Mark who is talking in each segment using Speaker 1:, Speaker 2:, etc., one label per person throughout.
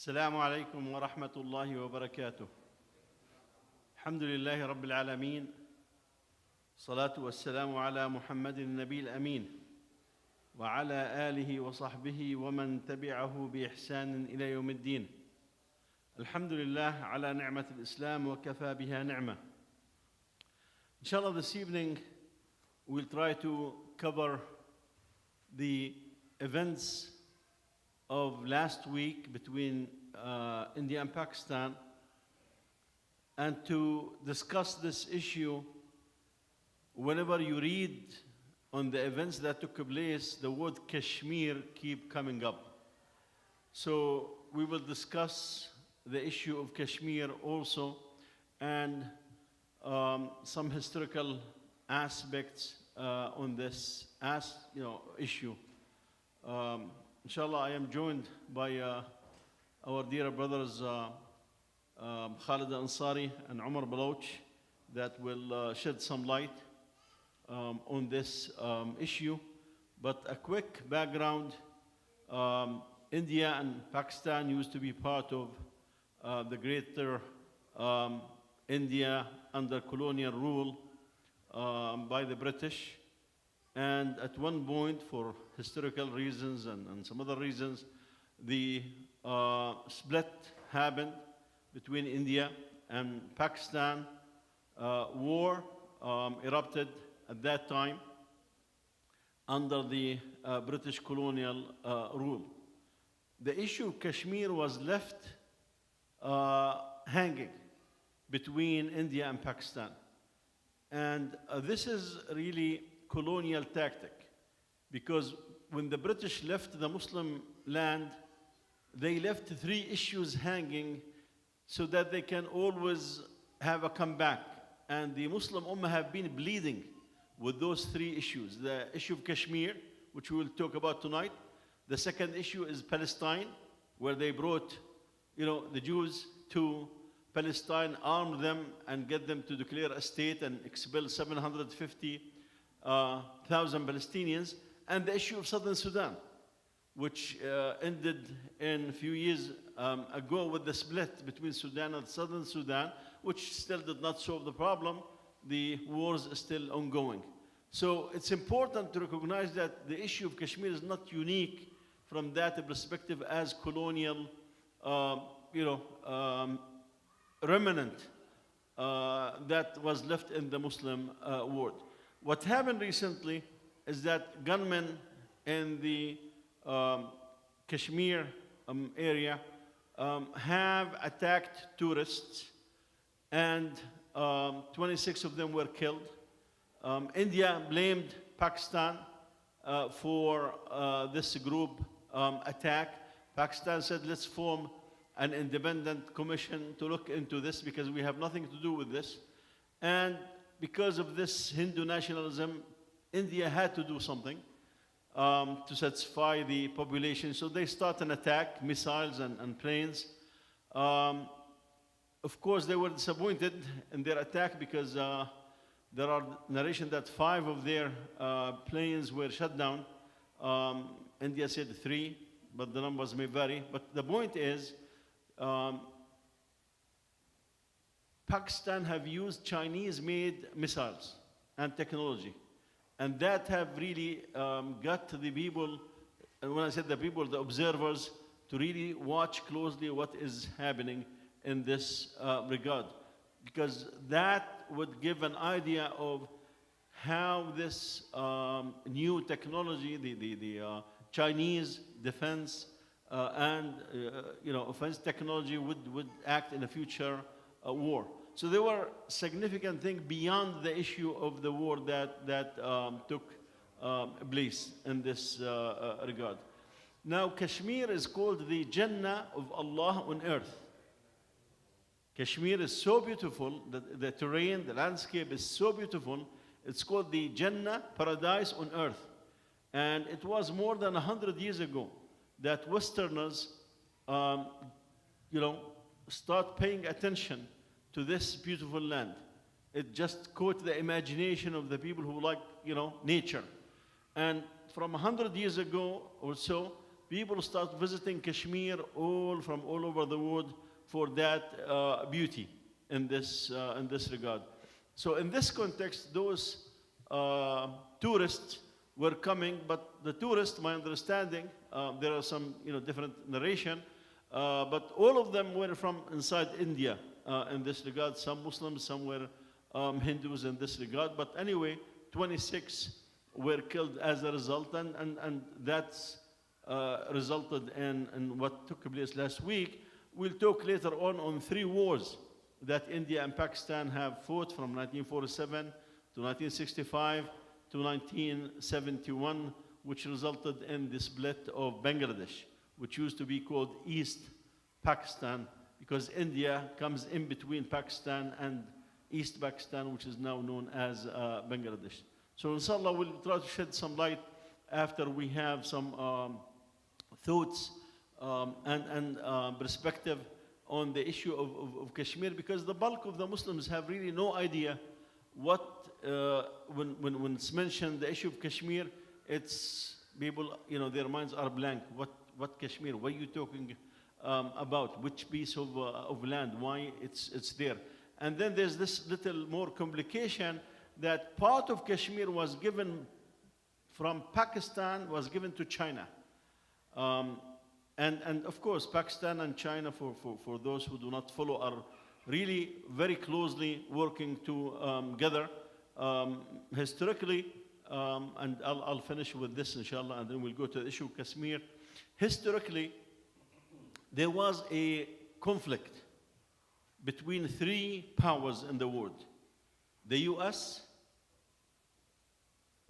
Speaker 1: السلام عليكم ورحمة الله وبركاته. الحمد لله رب العالمين. الصلاة والسلام على محمد النبي الأمين وعلى آله وصحبه ومن تبعه بإحسان إلى يوم الدين. الحمد لله على نعمة الإسلام وكفى بها نعمة. Inshallah, this evening we'll try to cover the events of last week between India and Pakistan, and to discuss this issue. Whenever you read on the events that took place, the word Kashmir keep coming up. So we will discuss the issue of Kashmir also, and some historical aspects on this issue. Inshallah, I am joined by our dear brothers Khalid Ansari and Umar Baloch that will shed some light on this issue. But a quick background, India and Pakistan used to be part of the greater India under colonial rule by the British. And at one point, for historical reasons and some other reasons, the split happened between India and Pakistan. War erupted at that time under the British colonial rule. The issue of Kashmir was left hanging between India and Pakistan. And this is really colonial tactic, because when the British left the Muslim land, they left three issues hanging so that they can always have a comeback. And the Muslim Ummah have been bleeding with those three issues. The issue of Kashmir, which we will talk about tonight. The second issue is Palestine, where they brought, the Jews to Palestine, armed them, and get them to declare a state and expel 750,000 Palestinians, and the issue of Southern Sudan, which ended in a few years ago with the split between Sudan and Southern Sudan, which still did not solve the problem. The wars are still ongoing. So it's important to recognize that the issue of Kashmir is not unique from that perspective as colonial, remnant that was left in the Muslim world. What happened recently is that gunmen in the Kashmir area have attacked tourists, and 26 of them were killed. India blamed Pakistan for this group attack. Pakistan said, let's form an independent commission to look into this because we have nothing to do with this. And because of this Hindu nationalism, India had to do something to satisfy the population. So they start an attack, missiles and planes. Of course, they were disappointed in their attack because there are narration that 5 of their planes were shut down. India said 3, but the numbers may vary. But the point is, Pakistan have used Chinese-made missiles and technology. And that have really got the people, and when I said the people, the observers, to really watch closely what is happening in this regard. Because that would give an idea of how this new technology, the Chinese defense and offense technology would act in a future war. So there were significant things beyond the issue of the war that took place in this regard. Now, Kashmir is called the Jannah of Allah on earth. Kashmir is so beautiful, the terrain, the landscape is so beautiful, it's called the Jannah, paradise on earth. And it was more than 100 years ago that Westerners, start paying attention to this beautiful land. It just caught the imagination of the people who like, nature. And from 100 years ago or so, people start visiting Kashmir from all over the world for that beauty in this regard. So in this context, those tourists were coming, but the tourists, my understanding, there are some different narration, but all of them were from inside India in this regard. Some Muslims, some were Hindus in this regard. But anyway, 26 were killed as a result, and that's resulted in what took place last week. We'll talk later on 3 wars that India and Pakistan have fought from 1947 to 1965 to 1971, which resulted in the split of Bangladesh, which used to be called East Pakistan, because India comes in between Pakistan and East Pakistan, which is now known as Bangladesh. So inshallah, we'll try to shed some light after we have some thoughts and perspective on the issue of Kashmir, because the bulk of the Muslims have really no idea what, when it's mentioned the issue of Kashmir, it's people, their minds are blank. What Kashmir? What are you talking about? Which piece of land? Why it's there? And then there's this little more complication that part of Kashmir was given from Pakistan, was given to China. And of course, Pakistan and China, for those who do not follow, are really very closely working together. Historically, and I'll finish with this, inshallah, and then we'll go to the issue of Kashmir. Historically, there was a conflict between 3 powers in the world: the US,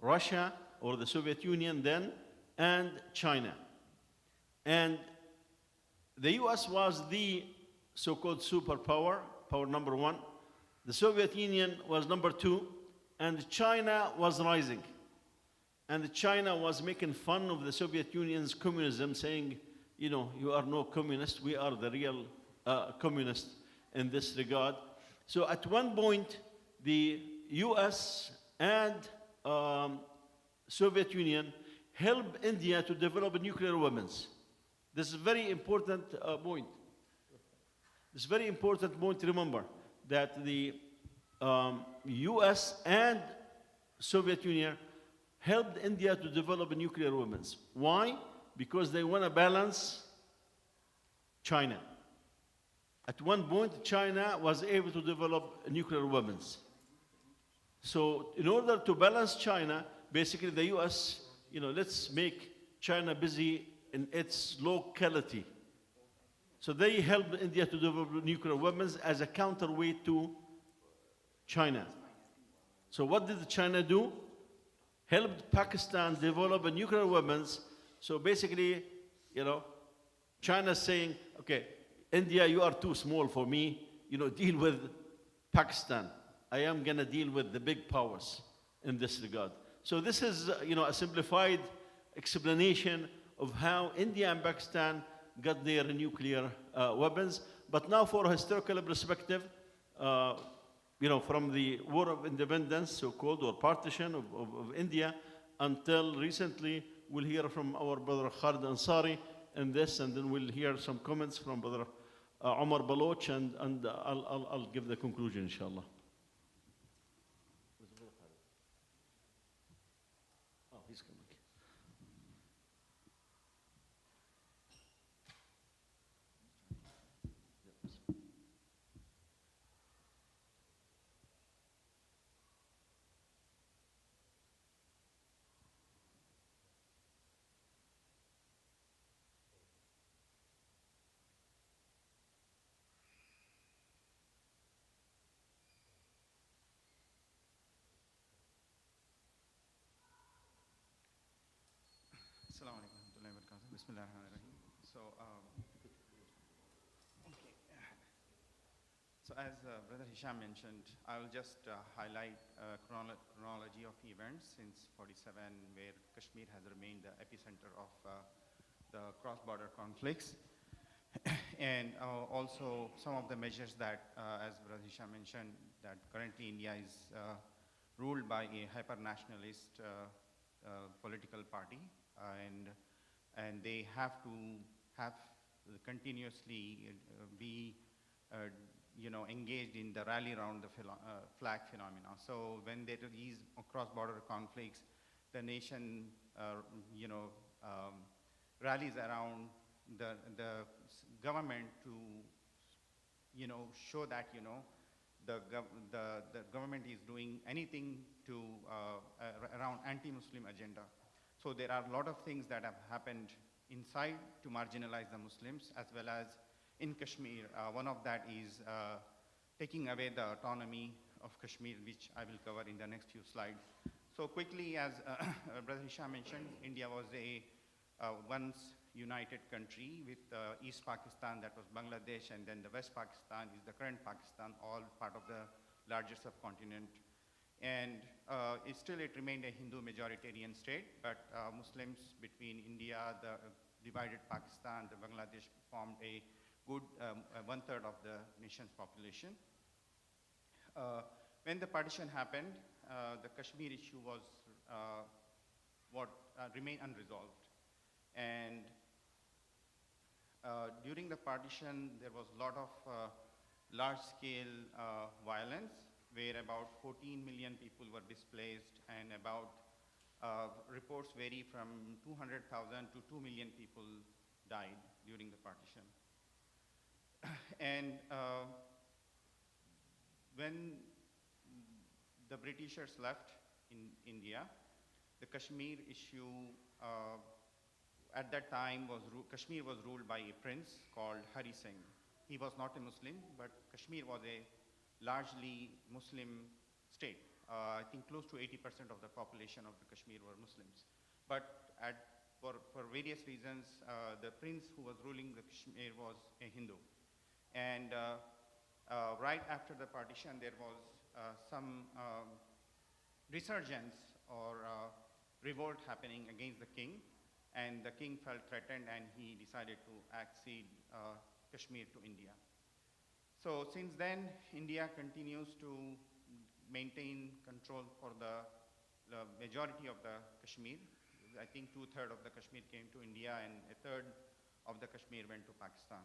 Speaker 1: Russia, or the Soviet Union then, and China. And the US was the so-called superpower, power number 1. The Soviet Union was number 2, and China was rising. And China was making fun of the Soviet Union's communism, saying, you are no communist, we are the real communists in this regard. So at one point, the US and Soviet Union helped India to develop nuclear weapons. This is a very important point. It's a very important point to remember that the US and Soviet Union helped India to develop nuclear weapons. Why? Because they want to balance China. At one point, China was able to develop nuclear weapons. So in order to balance China, basically the US, let's make China busy in its locality. So they helped India to develop nuclear weapons as a counterweight to China. So what did China do? Helped Pakistan develop nuclear weapons. So basically, China's saying, okay, India, you are too small for me. Deal with Pakistan. I am going to deal with the big powers in this regard. So this is, a simplified explanation of how India and Pakistan got their nuclear weapons. But now for a historical perspective, from the War of Independence, so-called, or partition of India, until recently, we'll hear from our brother Khalid Ansari in this, and then we'll hear some comments from brother Omar Baloch, and I'll give the conclusion, inshallah. Oh, he's coming.
Speaker 2: Assalamu alaikum warahmatullahi wabarakatuh. Bismillahirrahmanirrahim. So as Brother Hisham mentioned, I will just highlight chronology of events since 47, where Kashmir has remained the epicenter of the cross-border conflicts. And also some of the measures that, as Brother Hisham mentioned, that currently India is ruled by a hyper-nationalist political party, and and they have to have continuously be engaged in the rally around the flag phenomena. So when there is cross-border conflicts, the nation, rallies around the government to, show that, the government is doing anything to around anti-Muslim agenda. So there are a lot of things that have happened inside to marginalize the Muslims, as well as in Kashmir. One of that is taking away the autonomy of Kashmir, which I will cover in the next few slides. So quickly, as Brother Hisham mentioned, India was a once united country with East Pakistan, that was Bangladesh, and then the West Pakistan is the current Pakistan, all part of the larger subcontinent. And it remained a Hindu majoritarian state, but Muslims between India, the divided Pakistan, the Bangladesh formed a good one-third of the nation's population. When the partition happened, the Kashmir issue was what remained unresolved. And during the partition, there was a lot of large-scale violence, where about 14 million people were displaced, and about reports vary from 200,000 to 2 million people died during the partition. And when the Britishers left in India, the Kashmir issue at that time Kashmir was ruled by a prince called Hari Singh. He was not a Muslim, but Kashmir was a largely Muslim state. I think close to 80% of the population of the Kashmir were Muslims. But for various reasons, the prince who was ruling the Kashmir was a Hindu. And right after the partition, there was some resurgence or revolt happening against the king. And the king felt threatened, and he decided to accede Kashmir to India. So since then, India continues to maintain control for the majority of the Kashmir. I think 2/3 of the Kashmir came to India, and 1/3 of the Kashmir went to Pakistan.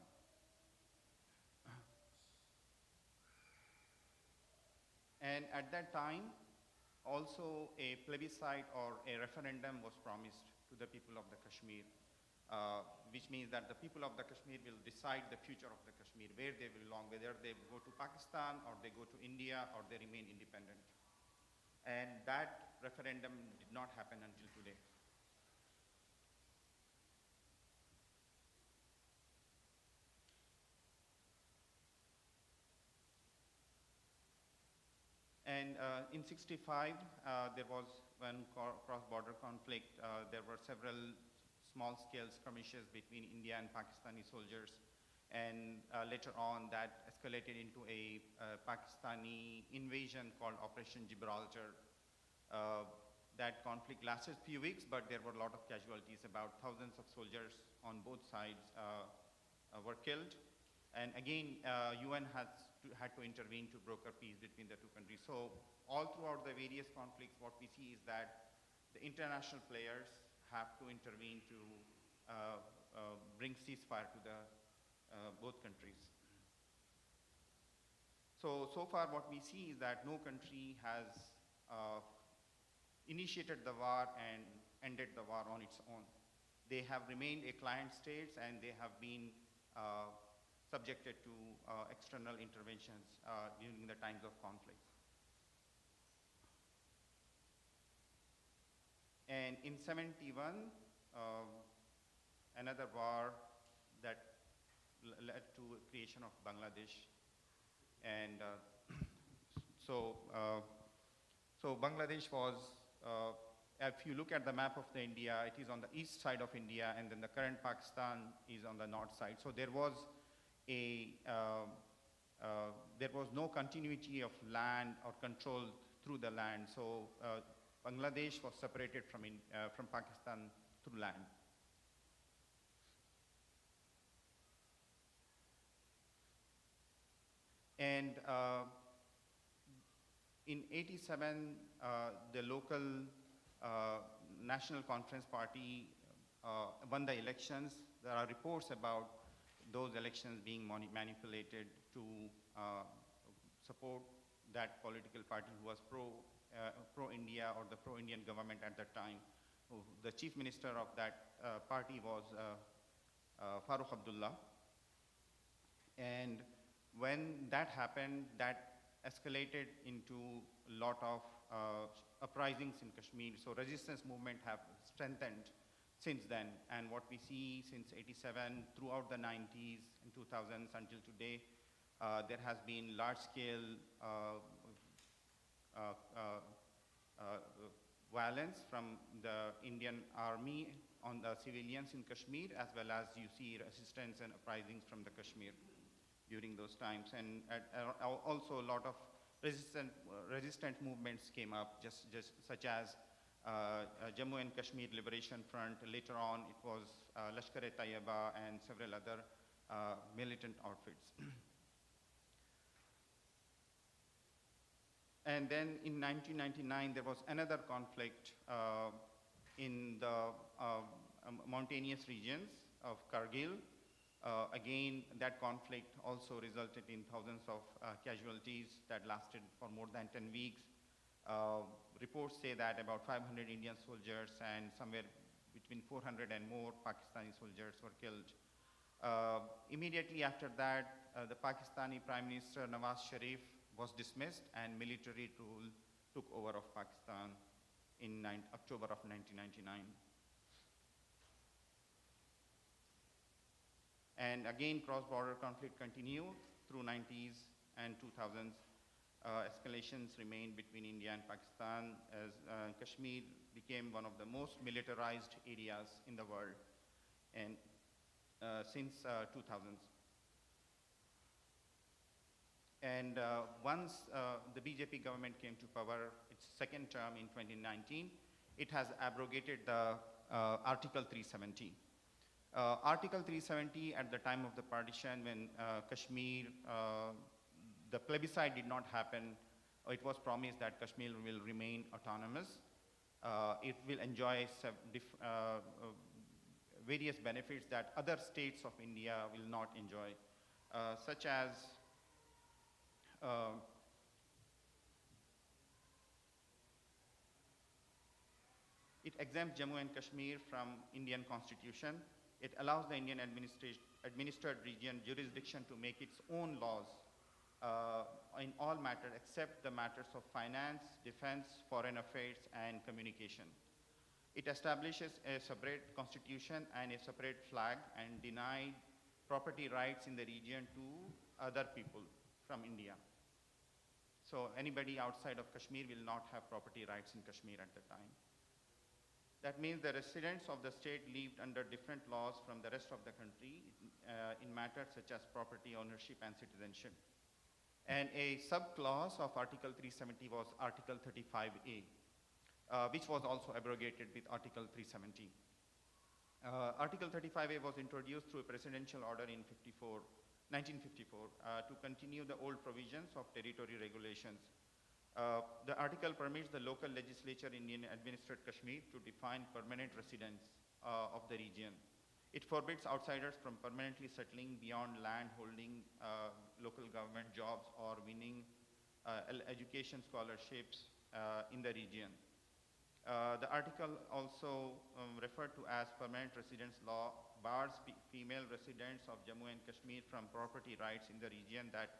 Speaker 2: And at that time, also a plebiscite or a referendum was promised to the people of the Kashmir, which means that the people of the Kashmir will decide the future of the Kashmir, where they belong, whether they go to Pakistan or they go to India or they remain independent. And that referendum did not happen until today. And in '65, there was one cross-border conflict. There were several small-scale skirmishes between India and Pakistani soldiers. And later on, that escalated into a Pakistani invasion called Operation Gibraltar. That conflict lasted a few weeks, but there were a lot of casualties. About thousands of soldiers on both sides were killed. And again, UN had to intervene to broker peace between the two countries. So all throughout the various conflicts, what we see is that the international players have to intervene to bring ceasefire to the both countries. So far what we see is that no country has initiated the war and ended the war on its own. They have remained a client states, and they have been subjected to external interventions during the times of conflict. And in '71, another war that led to creation of Bangladesh. And so Bangladesh was, if you look at the map of the India, it is on the east side of India, and then the current Pakistan is on the north side. So there was no continuity of land or control through the land. So Bangladesh was separated from Pakistan through land. And in '87, the local National Conference Party won the elections. There are reports about those elections being manipulated to support that political party who was pro-India or the pro-Indian government at that time. The chief minister of that party was Farooq Abdullah. And when that happened, that escalated into a lot of uprisings in Kashmir. So resistance movement have strengthened since then. And what we see since 87 throughout the 90s and 2000s until today, there has been large-scale violence from the Indian army on the civilians in Kashmir, as well as you see resistance and uprisings from the Kashmir during those times. And also a lot of resistant movements came up, just such as Jammu and Kashmir Liberation Front. Later on, it was Lashkar-e-Taiba and several other militant outfits. And then in 1999, there was another conflict in the mountainous regions of Kargil. Again, that conflict also resulted in thousands of casualties that lasted for more than 10 weeks. Reports say that about 500 Indian soldiers and somewhere between 400 and more Pakistani soldiers were killed. Immediately after that, the Pakistani Prime Minister Nawaz Sharif was dismissed and military rule took over of Pakistan in October of 1999. And again, cross-border conflict continued through 90s and 2000s. Escalations remained between India and Pakistan as Kashmir became one of the most militarized areas in the world and since 2000s. And once the BJP government came to power, its second term in 2019, it has abrogated the Article 370. Article 370 at the time of the partition when Kashmir, the plebiscite did not happen, it was promised that Kashmir will remain autonomous. It will enjoy various benefits that other states of India will not enjoy, such as it exempts Jammu and Kashmir from Indian Constitution. It allows the Indian administered region jurisdiction to make its own laws in all matters except the matters of finance, defense, foreign affairs, and communication. It establishes a separate constitution and a separate flag and denied property rights in the region to other people from India. So anybody outside of Kashmir will not have property rights in Kashmir at the time. That means the residents of the state lived under different laws from the rest of the country in matters such as property ownership and citizenship. And a subclause of Article 370 was Article 35A, which was also abrogated with Article 370. Article 35A was introduced through a presidential order in 1954 to continue the old provisions of territory regulations. The article permits the local legislature in Indian administered Kashmir to define permanent residents of the region. It forbids outsiders from permanently settling beyond land holding local government jobs or winning education scholarships in the region. The article also referred to as permanent residence law bars female residents of Jammu and Kashmir from property rights in the region that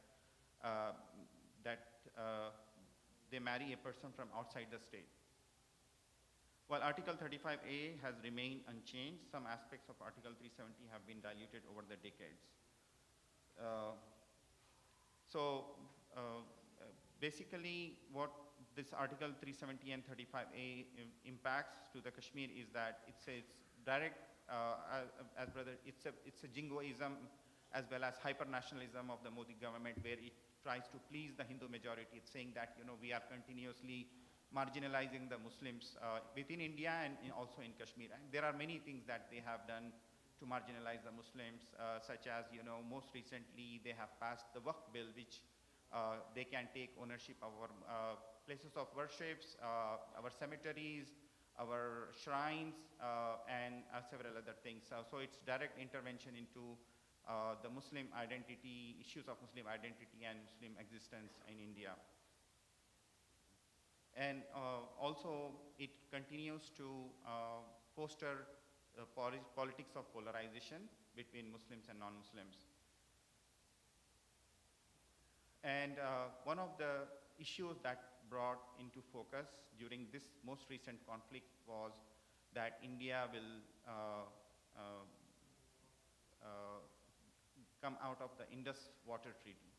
Speaker 2: they marry a person from outside the state. While Article 35A has remained unchanged, some aspects of Article 370 have been diluted over the decades. Basically, what this Article 370 and 35A impacts to the Kashmir is that it's a direct, it's a jingoism as well as hyper-nationalism of the Modi government, where it tries to please the Hindu majority. It's saying that, we are continuously marginalizing the Muslims within India and also in Kashmir. And there are many things that they have done to marginalize the Muslims, such as, most recently they have passed the Waqf bill, which they can take ownership of our places of worships, our cemeteries, our shrines, and several other things. So it's direct intervention into the Muslim identity, issues of Muslim identity and Muslim existence in India. And also, it continues to foster politics of polarization between Muslims and non-Muslims. And one of the issues that brought into focus during this most recent conflict was that India will come out of the Indus Water Treaty.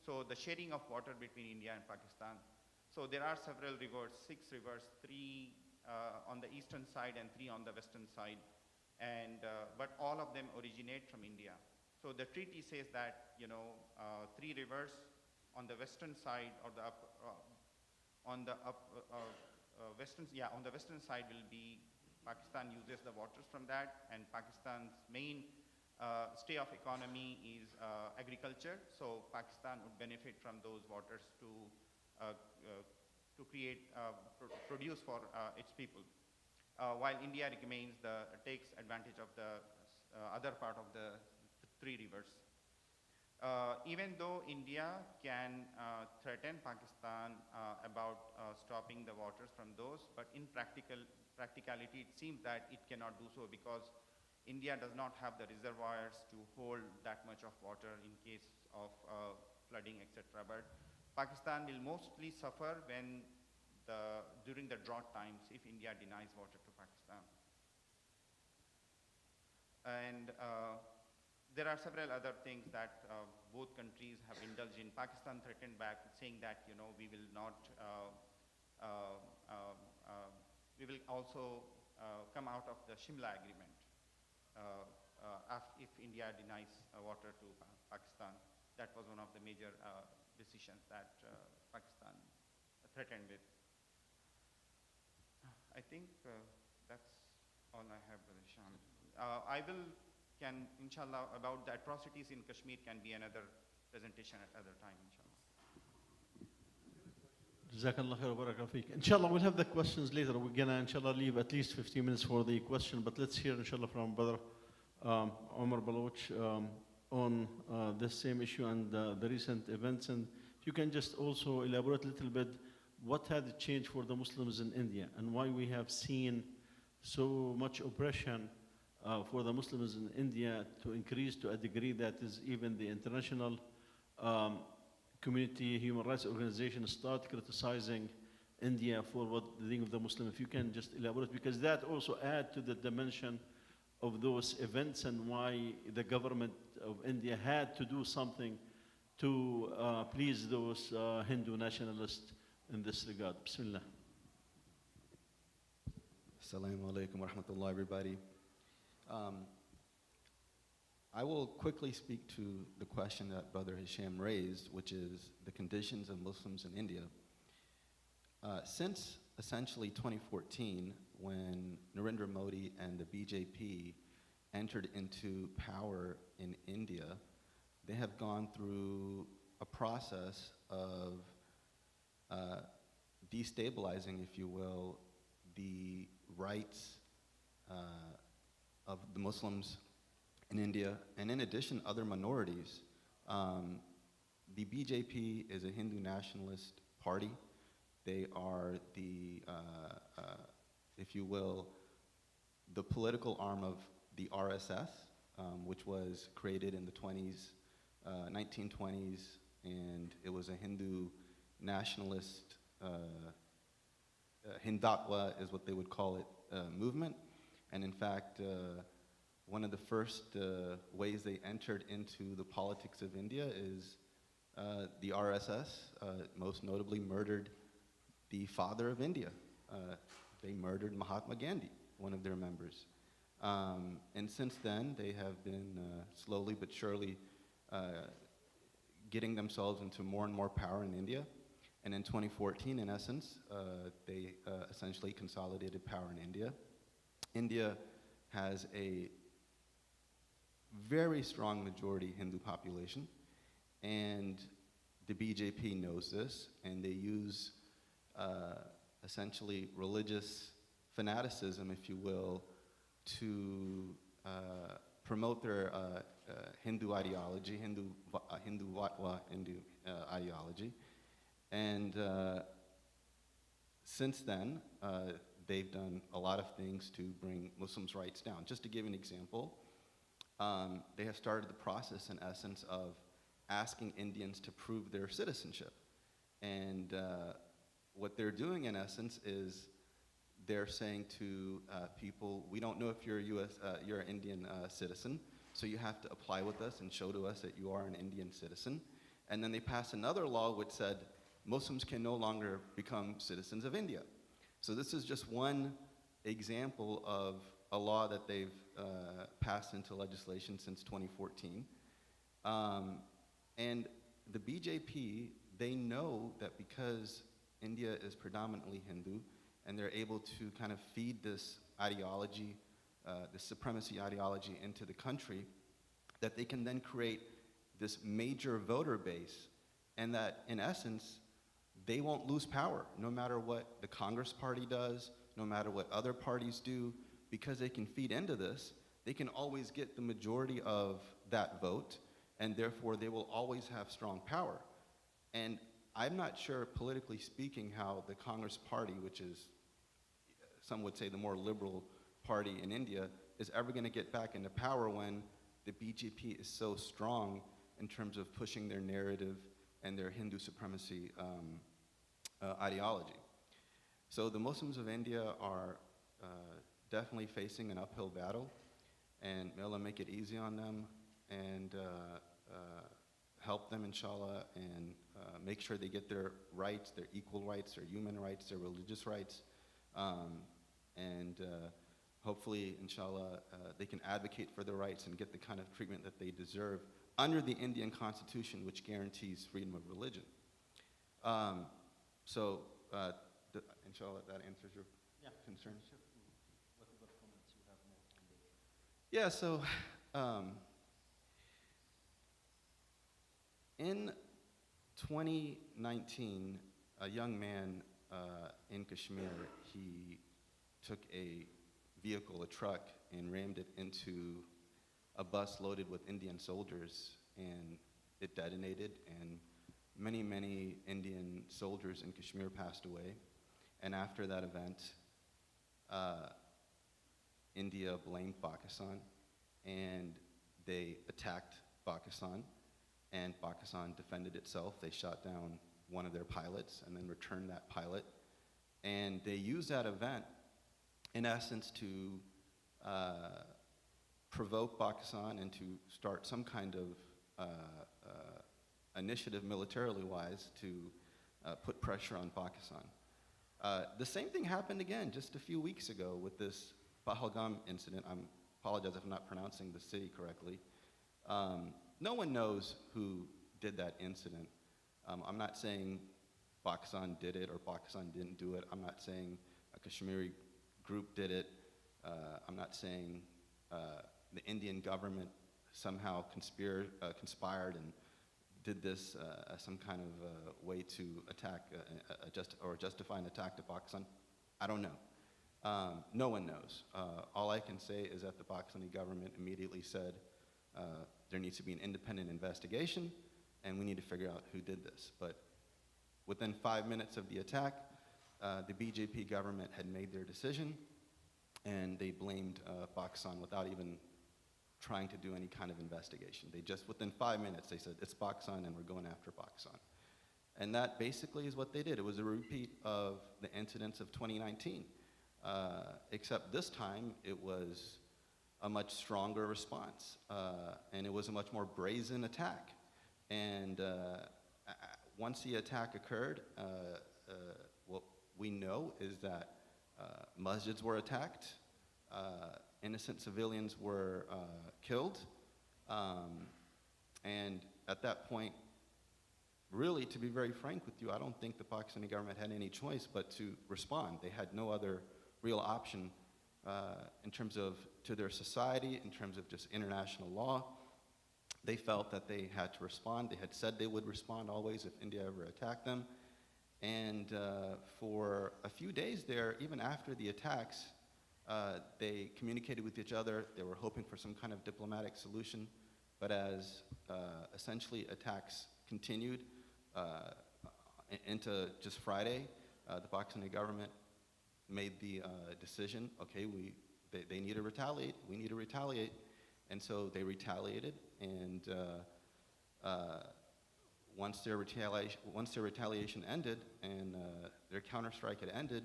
Speaker 2: So the sharing of water between India and Pakistan. So there are several rivers, 6 rivers, 3 on the eastern side and 3 on the western side, and but all of them originate from India. So the treaty says that 3 rivers on the western side or the on the western side will be Pakistan uses the waters from that, and Pakistan's main stay of economy is agriculture. So Pakistan would benefit from those waters to create produce for its people, while India takes advantage of the other part of the 3 rivers. Even though India can threaten Pakistan about stopping the waters from those, but in practicality, it seems that it cannot do so because India does not have the reservoirs to hold that much of water in case of flooding, etc. But Pakistan will mostly suffer during the drought times if India denies water to Pakistan. And there are several other things that both countries have indulged in. Pakistan threatened back saying that we will not, we will also come out of the Shimla agreement if India denies water to Pakistan. That was one of the major decisions that Pakistan threatened with. I think that's all I have, Brother Hisham. Inshallah, about the atrocities in Kashmir can be another presentation at other time, inshallah.
Speaker 1: Jazakallah khair wa barakallahu feek. Inshallah, we'll have the questions later. We're gonna, inshallah, leave at least 15 minutes for the question, but let's hear, inshallah, from Brother Omar Baloch on this same issue and the recent events. And if you can just also elaborate a little bit, what had changed for the Muslims in India and why we have seen so much oppression for the Muslims in India to increase to a degree that is even the international community, human rights organizations start criticizing India for what they think of the Muslim. If you can just elaborate, because that also adds to the dimension of those events and why the government of India had to do something to please those Hindu nationalists in this regard. Bismillah.
Speaker 3: Assalamu alaikum wa rahmatullah, everybody. I will quickly speak to the question that Brother Hisham raised, which is the conditions of Muslims in India. Since essentially 2014, when Narendra Modi and the BJP entered into power in India, they have gone through a process of destabilizing, if you will, the rights of the Muslims in India, and in addition, other minorities. The BJP is a Hindu nationalist party. They are the, if you will, the political arm of the RSS, which was created in the 1920s, and it was a Hindu nationalist, Hindutva is what they would call it, movement. And in fact, one of the first ways they entered into the politics of India is the RSS, most notably murdered the father of India. They murdered Mahatma Gandhi, one of their members. And since then, they have been slowly but surely getting themselves into more and more power in India. And in 2014, in essence, they essentially consolidated power in India. India has a very strong majority Hindu population, and the BJP knows this, and they use essentially religious fanaticism, if you will, to promote their Hindu ideology, Hindu ideology. And since then, they've done a lot of things to bring Muslims' rights down. Just to give an example, they have started the process, in essence, of asking Indians to prove their citizenship. And what they're doing, in essence, is they're saying to people, we don't know if you're you're an Indian citizen, so you have to apply with us and show to us that you are an Indian citizen. And then they passed another law which said Muslims can no longer become citizens of India. So this is just one example of a law that they've passed into legislation since 2014. And the BJP, they know that because India is predominantly Hindu, and they're able to kind of feed this ideology, this supremacy ideology into the country, that they can then create this major voter base, and that, in essence, they won't lose power, no matter what the Congress Party does, no matter what other parties do, because they can feed into this. They can always get the majority of that vote, and therefore they will always have strong power. And I'm not sure, politically speaking, how the Congress Party, which is, some would say, the more liberal party in India, is ever going to get back into power when the BJP is so strong in terms of pushing their narrative and their Hindu supremacy ideology. So the Muslims of India are definitely facing an uphill battle, and may Allah make it easy on them and help them, inshallah, and make sure they get their rights, their equal rights, their human rights, their religious rights, and hopefully, inshallah, they can advocate for their rights and get the kind of treatment that they deserve under the Indian Constitution, which guarantees freedom of religion. Inshallah, that answers your concern.
Speaker 1: What other comments you have more on this?
Speaker 3: Yeah, so in 2019, a young man in Kashmir, he took a vehicle, a truck, and rammed it into a bus loaded with Indian soldiers, and it detonated, and many, many Indian soldiers in Kashmir passed away. And after that event, India blamed Pakistan, and they attacked Pakistan, and Pakistan defended itself. They shot down one of their pilots and then returned that pilot. And they used that event, in essence, to provoke Pakistan and to start some kind of initiative, militarily wise, to put pressure on Pakistan. The same thing happened again just a few weeks ago with this Pahalgam incident. I apologize if I'm not pronouncing the city correctly. No one knows who did that incident. I'm not saying Pakistan did it or Pakistan didn't do it. I'm not saying a Kashmiri group did it. I'm not saying the Indian government somehow conspired and did this as some kind of way to attack or justify an attack to Pakistan. I don't know. No one knows. All I can say is that the Pakistani government immediately said there needs to be an independent investigation, and we need to figure out who did this. But within 5 minutes of the attack, the BJP government had made their decision, and they blamed Pakistan without even trying to do any kind of investigation. They just, within 5 minutes, they said, it's Pakistan and we're going after Pakistan. And that basically is what they did. It was a repeat of the incidents of 2019, except this time it was a much stronger response, and it was a much more brazen attack. And once the attack occurred, what we know is that masjids were attacked, innocent civilians were killed, and at that point, really, to be very frank with you, I don't think the Pakistani government had any choice but to respond. They had no other real option in terms of to their society, in terms of just international law. They felt that they had to respond. They had said they would respond always if India ever attacked them. And for a few days there, even after the attacks, they communicated with each other. They were hoping for some kind of diplomatic solution. But as essentially attacks continued into just Friday, the Pakistani government made the decision, okay, they need to retaliate, we need to retaliate. And so they retaliated, and once their retaliation ended and their counterstrike had ended,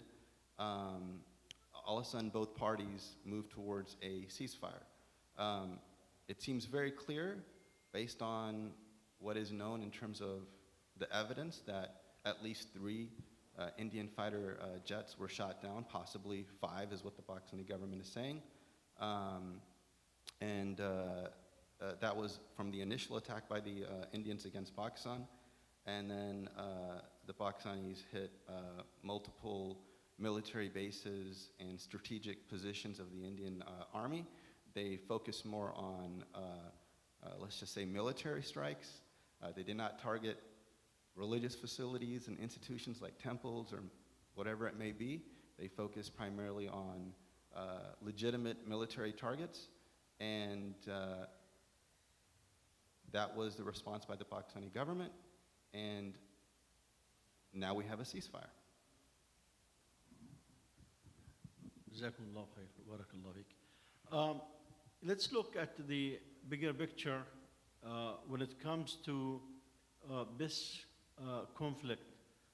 Speaker 3: all of a sudden both parties moved towards a ceasefire. It seems very clear, based on what is known in terms of the evidence, that at least 3 Indian fighter jets were shot down, possibly 5 is what the Pakistani government is saying. That was from the initial attack by the Indians against Pakistan. And then the Pakistanis hit multiple military bases and strategic positions of the Indian army. They focused more on, let's just say, military strikes. They did not target religious facilities and institutions like temples or whatever it may be. They focused primarily on legitimate military targets, and that was the response by the Pakistani government, and now we have a ceasefire.
Speaker 1: Jazakumullah khair, barakallah feek. Let's look at the bigger picture when it comes to this conflict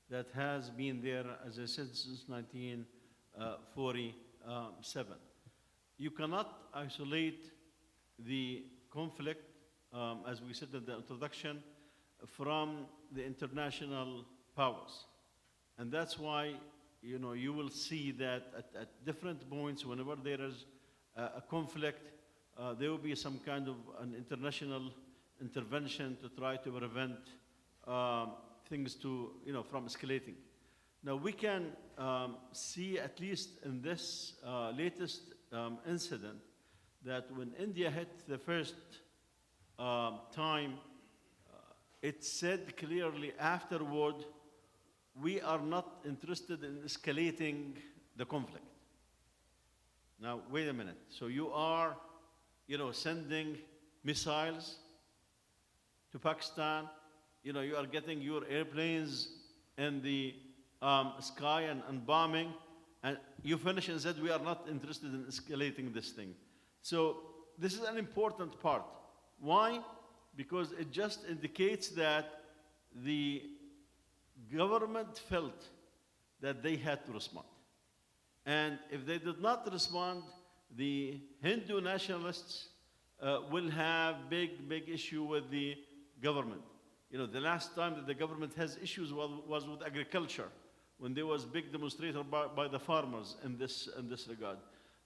Speaker 1: that has been there, as I said, since 1947. You cannot isolate the conflict, as we said in the introduction, from the international powers. And that's why you will see that at different points, whenever there is a conflict, there will be some kind of an international intervention to try to prevent things from escalating. Now we can see, at least in this latest incident, that when India hit the first time, it said clearly afterward, we are not interested in escalating the conflict. Now, wait a minute. So you are, sending missiles to Pakistan. You are getting your airplanes in the sky and bombing. And you finish and said, we are not interested in escalating this thing. So this is an important part. Why? Because it just indicates that the government felt that they had to respond. And if they did not respond, the Hindu nationalists will have big issue with the government. The last time that the government has issues was with agriculture, when there was big demonstration by the farmers in this regard.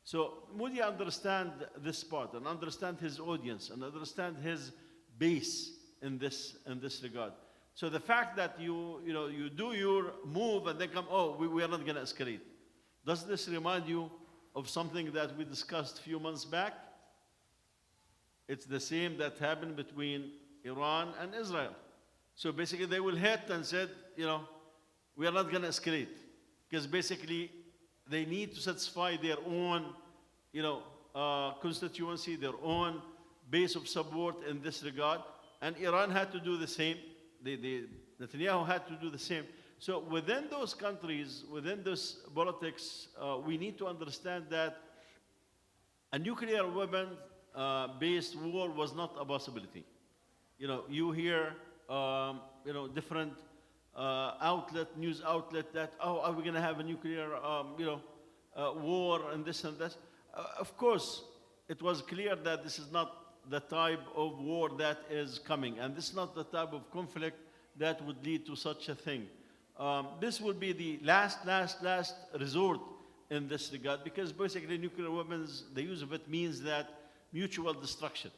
Speaker 1: So Modi understand this part and understand his audience and understand his base in this regard. So the fact that you do your move and then come, we are not going to escalate. Does this remind you of something that we discussed a few months back? It's the same that happened between Iran and Israel. So basically they will hit and said, we are not going to escalate. Because basically they need to satisfy their own, constituency, their own base of support in this regard. And Iran had to do the same. Netanyahu had to do the same. So within those countries, within this politics, we need to understand that a nuclear weapon-based war was not a possibility. You hear, different news outlet that, are we going to have a nuclear, war and this and that? Of course, it was clear that this is not the type of war that is coming, and this is not the type of conflict that would lead to such a thing. This will be the last resort in this regard, because basically nuclear weapons, the use of it means that mutual destruction.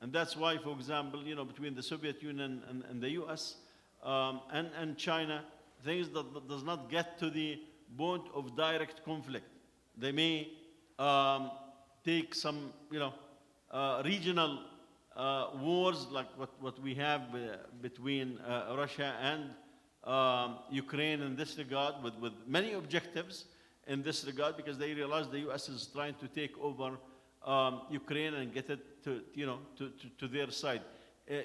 Speaker 1: And that's why, for example, between the Soviet Union and the US and China, things that does not get to the point of direct conflict. They may take some, regional wars like what we have between Russia and Ukraine in this regard with many objectives in this regard, because they realize the U.S. is trying to take over Ukraine and get it to their side.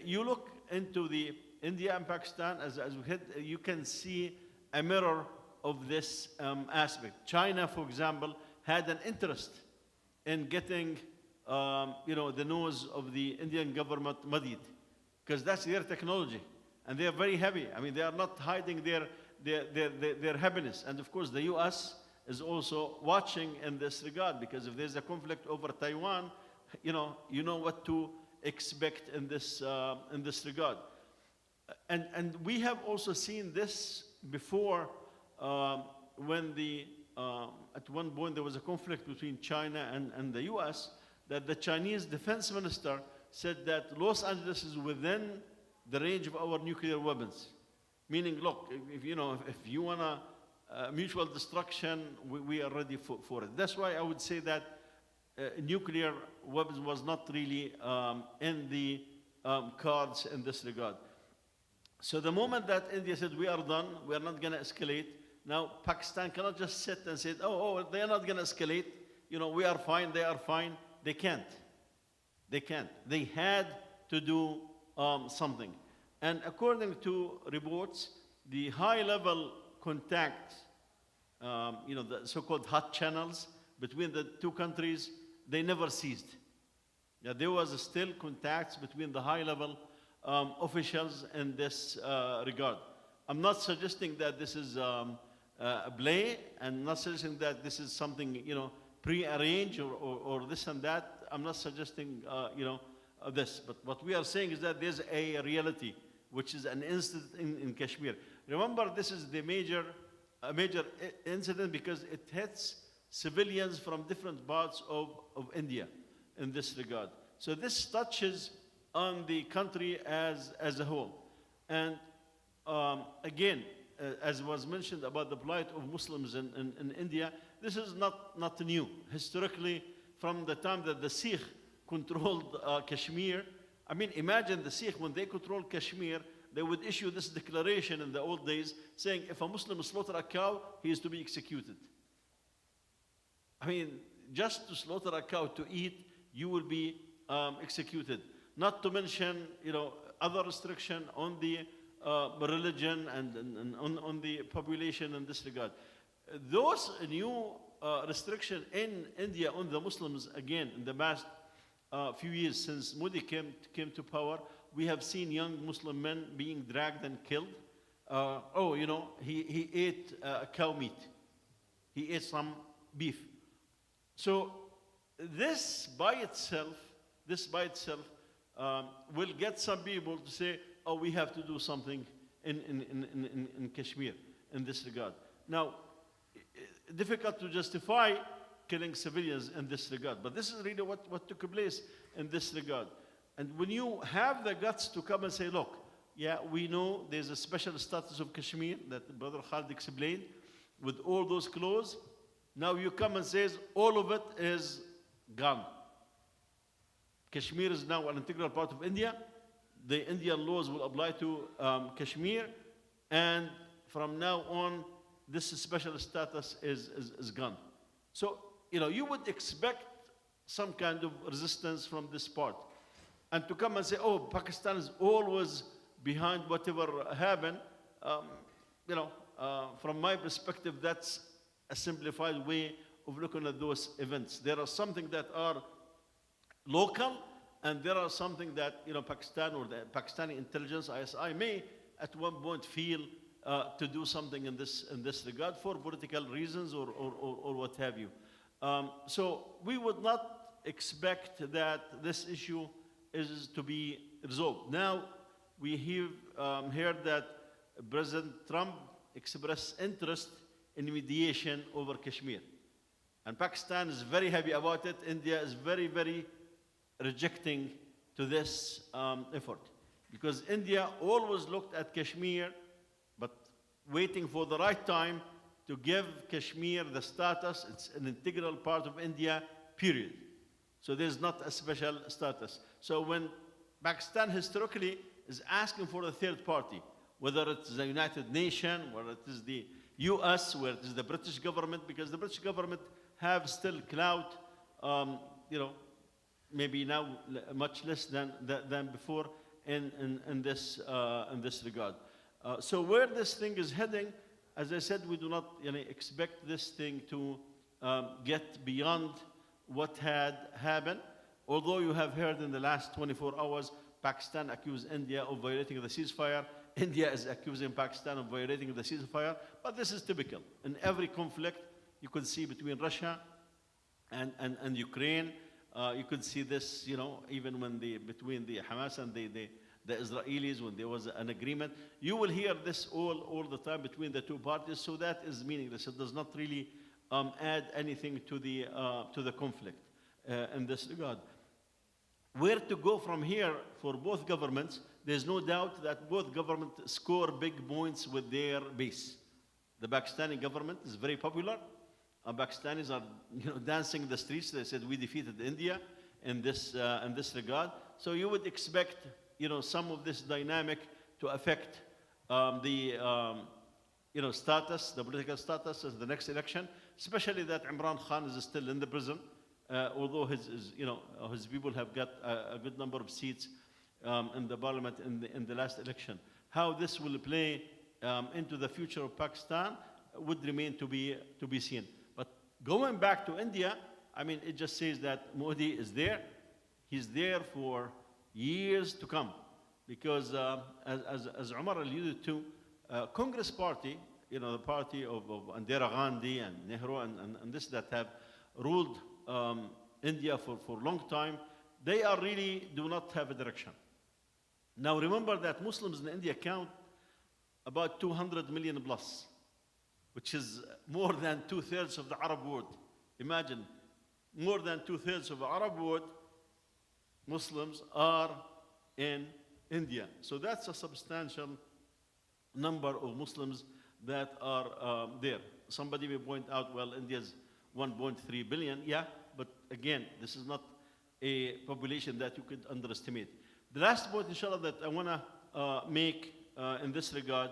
Speaker 1: You look into the India and Pakistan as we hit, you can see a mirror of this aspect. China, for example, had an interest in getting the nose of the Indian government muddied, because that's their technology, and they are very heavy. I mean, they are not hiding their happiness. And of course, the U.S. is also watching in this regard, because if there's a conflict over Taiwan, you know what to expect in this regard. And we have also seen this before, when at one point there was a conflict between China and the U.S., that the Chinese defense minister said that Los Angeles is within the range of our nuclear weapons. Meaning, look, if you want mutual destruction, we are ready for it. That's why I would say that nuclear weapons was not really in the cards in this regard. So the moment that India said, we are done, we are not going to escalate, now Pakistan cannot just sit and say, oh, they are not going to escalate, we are fine, they are fine. They can't. They can't. They had to do something. And according to reports, the high-level contacts, the so-called hot channels between the two countries, they never ceased. Yeah, there was still contacts between the high-level officials in this regard. I'm not suggesting that this is a play, and not suggesting that this is something, pre-arranged or this and that. I'm not suggesting, this. But what we are saying is that there's a reality, which is an incident in Kashmir. Remember, this is a major incident because it hits civilians from different parts of India in this regard. So this touches on the country as a whole. And again, as was mentioned about the plight of Muslims in India, this is not new. Historically, from the time that the Sikh controlled Kashmir, I mean, imagine the Sikh, when they controlled Kashmir, they would issue this declaration in the old days saying, if a Muslim slaughter a cow, he is to be executed. I mean, just to slaughter a cow to eat, you will be executed. Not to mention, other restriction on the religion and on the population in this regard. Those new restriction in India on the Muslims, again, in the past few years since Modi came to power, we have seen young Muslim men being dragged and killed. He ate cow meat. He ate some beef. So this by itself will get some people to say, oh, we have to do something in Kashmir in this regard. Now, difficult to justify killing civilians in this regard, but this is really what took place in this regard. And when you have the guts to come and say, look, yeah, we know there's a special status of Kashmir that Brother Khalid explained, with all those clauses, now you come and says all of it is gone. Kashmir is now an integral part of India. The Indian laws will apply to Kashmir, and from now on, this special status is gone. So, you would expect some kind of resistance from this part. And to come and say, oh, Pakistan is always behind whatever happened, from my perspective, that's a simplified way of looking at those events. There are something that are local, and there are something that Pakistan or the Pakistani intelligence, ISI, may at one point feel to do something in this regard for political reasons or what have you. So we would not expect that this issue is to be resolved. Now we have heard that President Trump expressed interest in mediation over Kashmir, and Pakistan is very happy about it. India is very, very rejecting to this effort, because India always looked at Kashmir, but waiting for the right time to give Kashmir the status. It's an integral part of India, period. So there's not a special status. So when Pakistan historically is asking for a third party, whether it's the United Nations, whether it is the US, whether it is the British government, because the British government have still clout, you know, maybe now much less than before in this regard. So where this thing is heading, as I said, we do not expect this thing to get beyond what had happened. Although you have heard in the last 24 hours, Pakistan accused India of violating the ceasefire. India is accusing Pakistan of violating the ceasefire. But this is typical. In every conflict, you could see between Russia and Ukraine, you could see this, even when between the Hamas and the Israelis, when there was an agreement. You will hear this all the time between the two parties, so that is meaningless. It does not really add anything to the conflict in this regard. Where to go from here for both governments, there's no doubt that both governments score big points with their base. The Pakistani government is very popular. Pakistanis are dancing in the streets. They said, we defeated India in this regard. So you would expect some of this dynamic to affect the political status of the next election, especially that Imran Khan is still in the prison, although his people have got a good number of seats in the parliament in the last election. How this will play into the future of Pakistan would remain to be seen. But going back to India, I mean, it just says that Modi is there. He's there for years to come, because as Umar alluded to, Congress Party, the party of Indira Gandhi and Nehru and this that have ruled India for a long time, they are really do not have a direction. Now remember that Muslims in India count about 200 million plus, which is more than 2/3 of the Arab world. Imagine, more than 2/3 of the Arab world, Muslims are in India. So that's a substantial number of Muslims that are there. Somebody may point out, well, India's 1.3 billion. Yeah, but again, this is not a population that you could underestimate. The last point, inshallah, that I want to make in this regard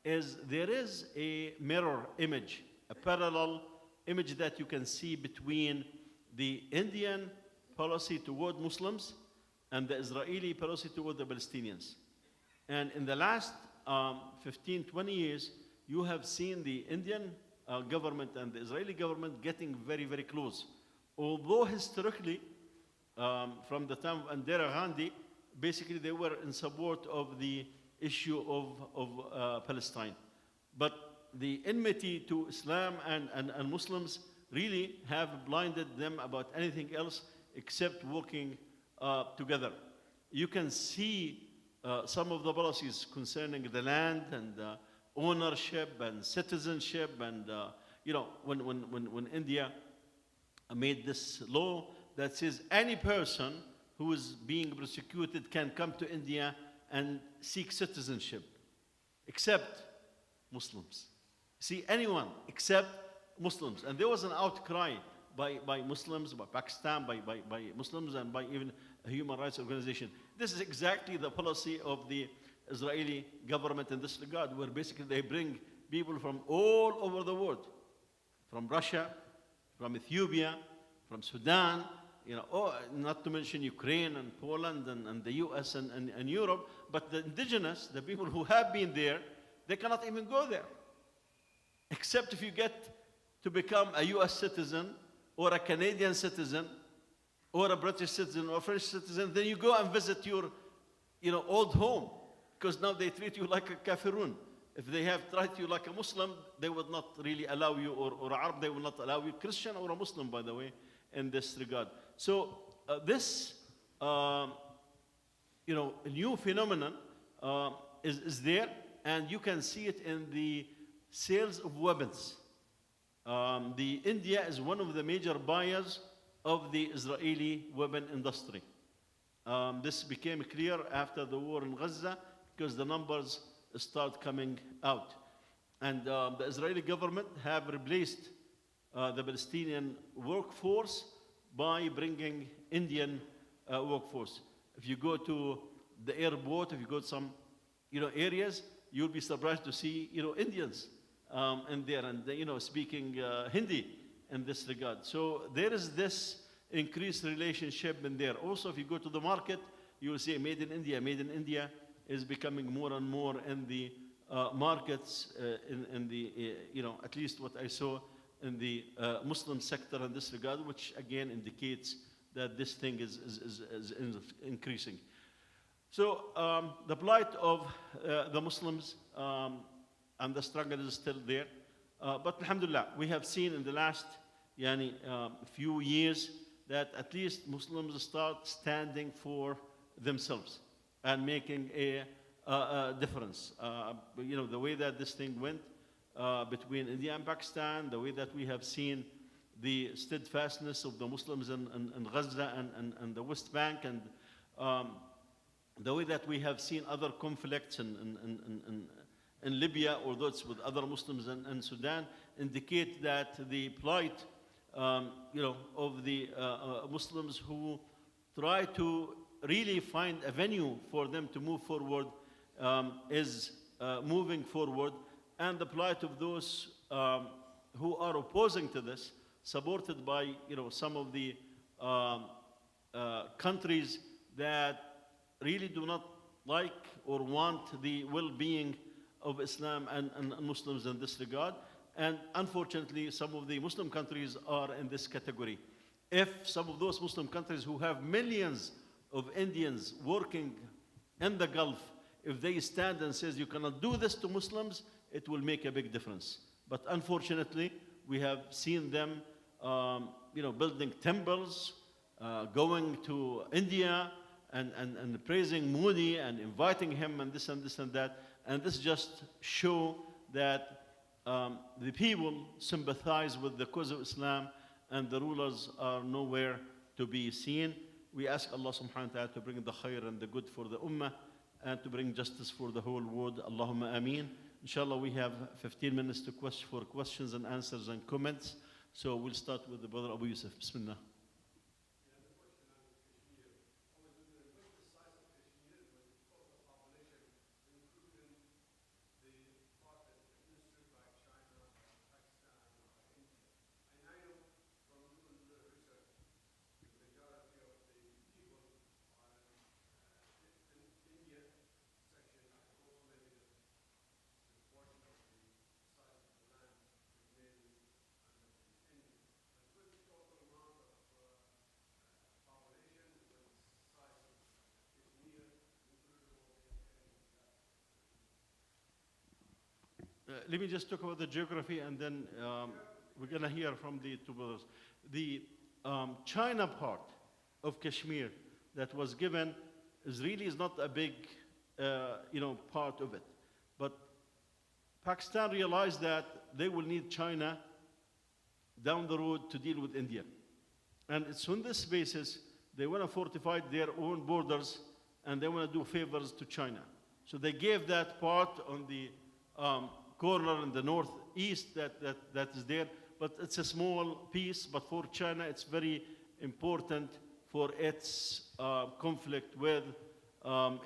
Speaker 1: is there is a mirror image, a parallel image that you can see between the Indian policy toward Muslims and the Israeli policy toward the Palestinians. And in the last 15, 20 years, you have seen the Indian government and the Israeli government getting very, very close. Although historically, from the time of Indira Gandhi, basically they were in support of the issue of Palestine. But the enmity to Islam and Muslims really have blinded them about anything else except working together. You can see some of the policies concerning the land and ownership and citizenship, and when India made this law that says any person who is being persecuted can come to India and seek citizenship, except Muslims. See, anyone except Muslims. And there was an outcry by Muslims, by Pakistan, by Muslims, and by even a human rights organization. This is exactly the policy of the Israeli government in this regard, where basically they bring people from all over the world, from Russia, from Ethiopia, from Sudan, not to mention Ukraine and Poland and the US and Europe, but the indigenous, the people who have been there, they cannot even go there. Except if you get to become a US citizen or a Canadian citizen or a British citizen or a French citizen, then you go and visit your old home, because now they treat you like a kafirun. If they have tried you like a Muslim, they would not really allow you, or Arab, they will not allow you, Christian or a Muslim, by the way, in this regard. So this new phenomenon is there, and you can see it in the sales of weapons. India is one of the major buyers of the Israeli weapon industry. This became clear after the war in Gaza, because the numbers start coming out. And the Israeli government have replaced the Palestinian workforce by bringing Indian workforce. If you go to the airport, if you go to some areas, you'll be surprised to see, Indians in there and, speaking Hindi in this regard. So there is this increased relationship in there. Also, if you go to the market, you will see made in India. Made in India is becoming more and more in the markets, in the, at least what I saw in the Muslim sector in this regard, which again indicates that this thing is increasing. So the plight of the Muslims and the struggle is still there. But alhamdulillah, we have seen in the last few years that at least Muslims start standing for themselves and making a difference. The way that this thing went between India and Pakistan, the way that we have seen the steadfastness of the Muslims in Gaza and the West Bank, and the way that we have seen other conflicts in Libya or those with other Muslims in Sudan, indicate that the plight of the Muslims who try to really find a venue for them to move forward is moving forward, and the plight of those who are opposing to this, supported by some of the countries that really do not like or want the well-being of Islam and Muslims in this regard. And unfortunately, some of the Muslim countries are in this category. If some of those Muslim countries who have millions of Indians working in the Gulf, if they stand and says you cannot do this to Muslims, it will make a big difference. But unfortunately, we have seen them building temples, going to India and praising Modi and inviting him and this and this and that. And this just show that the people sympathize with the cause of Islam, and the rulers are nowhere to be seen. We ask Allah subhanahu wa ta'ala to bring the khair and the good for the ummah, and to bring justice for the whole world. Allahumma ameen. Inshallah, we have 15 minutes for questions and answers and comments. So we'll start with the brother Abu Yusuf. Bismillah. Let me just talk about the geography, and then we're going to hear from the two brothers. The China part of Kashmir that was given is not a big part of it. But Pakistan realized that they will need China down the road to deal with India. And it's on this basis they want to fortify their own borders, and they want to do favors to China. So they gave that part on the corner in the northeast that is there, but it's a small piece. But for China, it's very important for its conflict with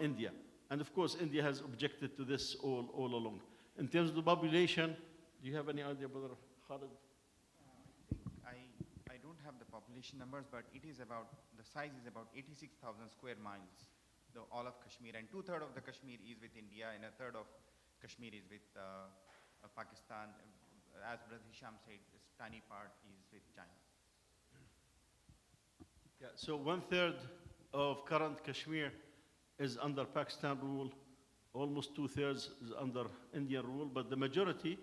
Speaker 1: India. And of course, India has objected to this all along. In terms of the population, do you have any idea, Brother Khalid?
Speaker 2: I don't have the population numbers, but the size is about 86,000 square miles, all of Kashmir, and 2/3 of the Kashmir is with India, and 1/3 of Kashmir is with Pakistan. As Brother Hisham said, this tiny part is with China.
Speaker 1: Yeah, so 1/3 of current Kashmir is under Pakistan rule, almost 2/3 is under Indian rule, but the majority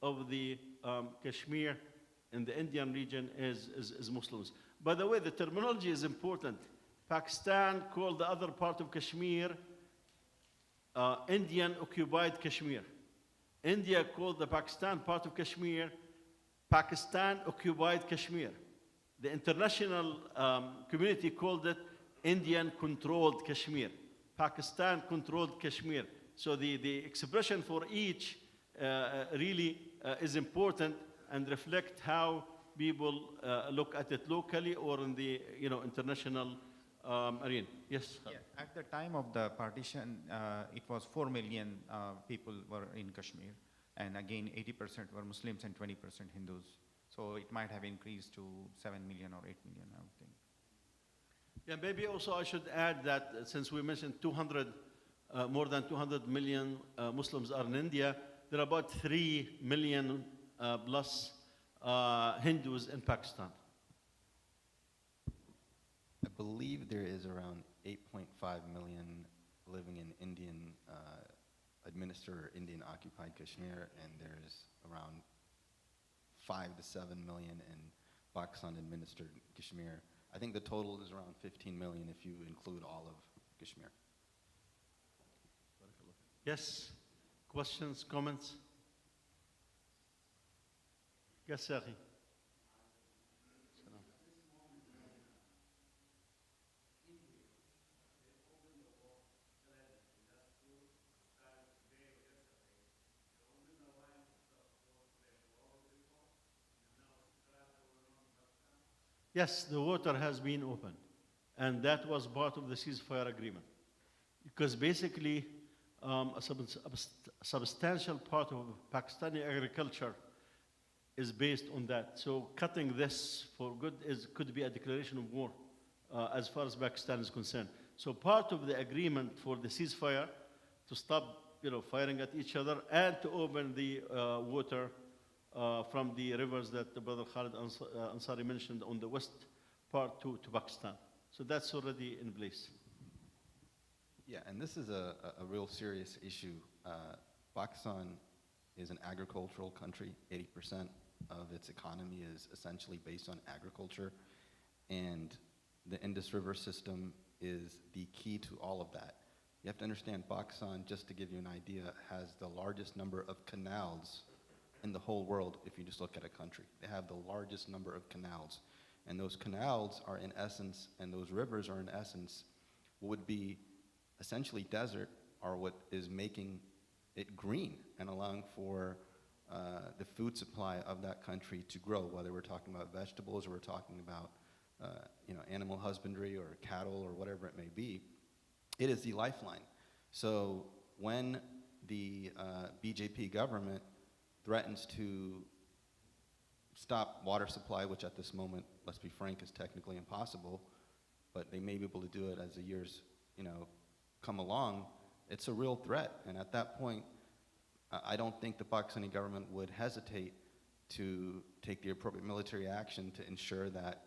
Speaker 1: of the Kashmir in the Indian region is Muslims. By the way, the terminology is important. Pakistan called the other part of Kashmir Indian occupied Kashmir. India called the Pakistan part of Kashmir Pakistan occupied Kashmir. The international community called it Indian controlled Kashmir, Pakistan controlled Kashmir. So the expression for each really is important and reflect how people look at it locally or in the international Areen, yes?
Speaker 2: Yeah, at the time of the partition, it was 4 million people were in Kashmir, and again 80% were Muslims and 20% Hindus. So it might have increased to 7 million or 8 million, I would think.
Speaker 1: Yeah, maybe also I should add that since we mentioned more than 200 million Muslims are in India, there are about 3 million plus Hindus in Pakistan.
Speaker 3: I believe there is around 8.5 million living in Indian administered or Indian occupied Kashmir, and there's around 5 to 7 million in Pakistan administered Kashmir. I think the total is around 15 million if you include all of Kashmir.
Speaker 1: Yes? Questions, comments? Yes, Akhi. Yes, the water has been opened, and that was part of the ceasefire agreement. Because basically, a substantial part of Pakistani agriculture is based on that. So cutting this for good could be a declaration of war as far as Pakistan is concerned. So part of the agreement for the ceasefire to stop firing at each other and to open the water from the rivers that the brother Khalid Ansari mentioned on the west part to Pakistan. So that's already in place.
Speaker 3: Yeah, and this is a real serious issue. Pakistan is an agricultural country. 80% of its economy is essentially based on agriculture. And the Indus River system is the key to all of that. You have to understand, Pakistan, just to give you an idea, has the largest number of canals in the whole world if you just look at a country. They have the largest number of canals. And those canals are in essence, and those rivers are in essence, what would be essentially desert, are what is making it green and allowing for the food supply of that country to grow, whether we're talking about vegetables or we're talking about animal husbandry or cattle or whatever it may be. It is the lifeline. So when the BJP government threatens to stop water supply, which at this moment, let's be frank, is technically impossible, but they may be able to do it as the years come along, it's a real threat. And at that point, I don't think the Pakistani government would hesitate to take the appropriate military action to ensure that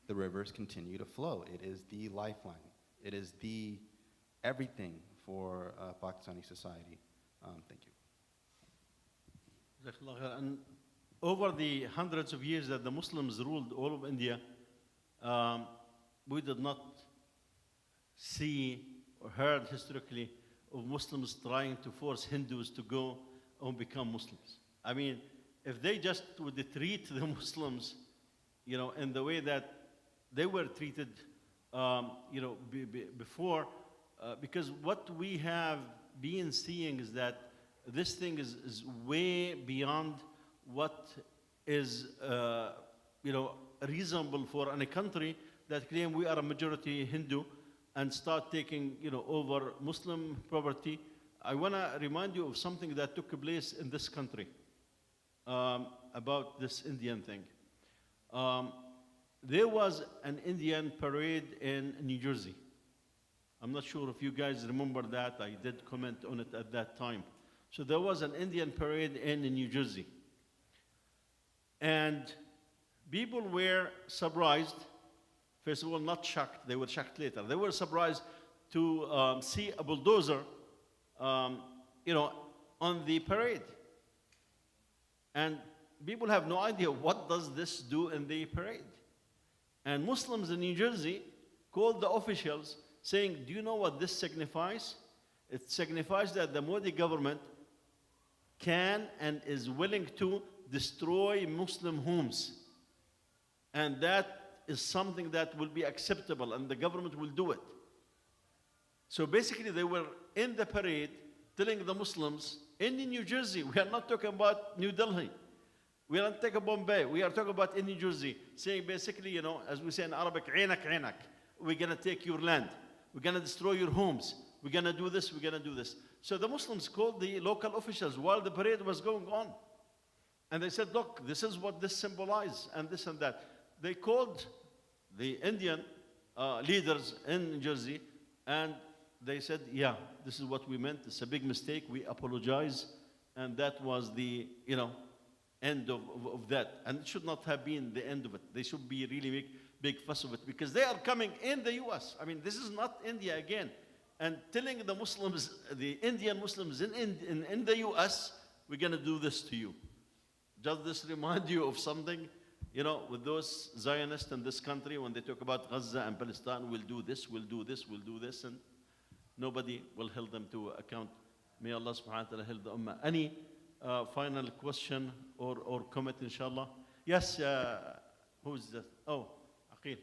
Speaker 3: the rivers continue to flow. It is the lifeline. It is the everything for Pakistani society. Thank you.
Speaker 1: And over the hundreds of years that the Muslims ruled all of India, we did not see or heard historically of Muslims trying to force Hindus to go and become Muslims. I mean, if they just would treat the Muslims, in the way that they were treated, before, because what we have been seeing is that this thing is way beyond what is, reasonable for any country that claim we are a majority Hindu and start taking, over Muslim property. I want to remind you of something that took place in this country about this Indian thing. There was an Indian parade in New Jersey. I'm not sure if you guys remember that. I did comment on it at that time. So there was an Indian parade in New Jersey. And people were surprised. First of all, not shocked. They were shocked later. They were surprised to see a bulldozer, on the parade. And people have no idea what does this do in the parade. And Muslims in New Jersey called the officials saying, do you know what this signifies? It signifies that the Modi government can and is willing to destroy Muslim homes. And that is something that will be acceptable, and the government will do it. So basically, they were in the parade telling the Muslims in New Jersey, we are not talking about New Delhi, we are not talking about Bombay, we are talking about in New Jersey, saying basically, as we say in Arabic, عينك عينك. we're going to take your land. We're going to destroy your homes. We're going to do this. We're going to do this. So the Muslims called the local officials while the parade was going on. And they said, look, this is what this symbolizes, and this and that. They called the Indian leaders in Jersey, and they said, yeah, this is what we meant. It's a big mistake. We apologize. And that was the, end of that. And it should not have been the end of it. They should be really make big fuss of it, because they are coming in the U.S. I mean, this is not India again. And telling the Muslims, the Indian Muslims in the U.S., we're going to do this to you. Does this remind you of something, with those Zionists in this country when they talk about Gaza and Palestine, we'll do this, we'll do this, we'll do this, and nobody will hold them to account. May Allah subhanahu wa ta'ala help the ummah. Any final question or comment, inshallah? Yes, who's that? Oh, Aqil.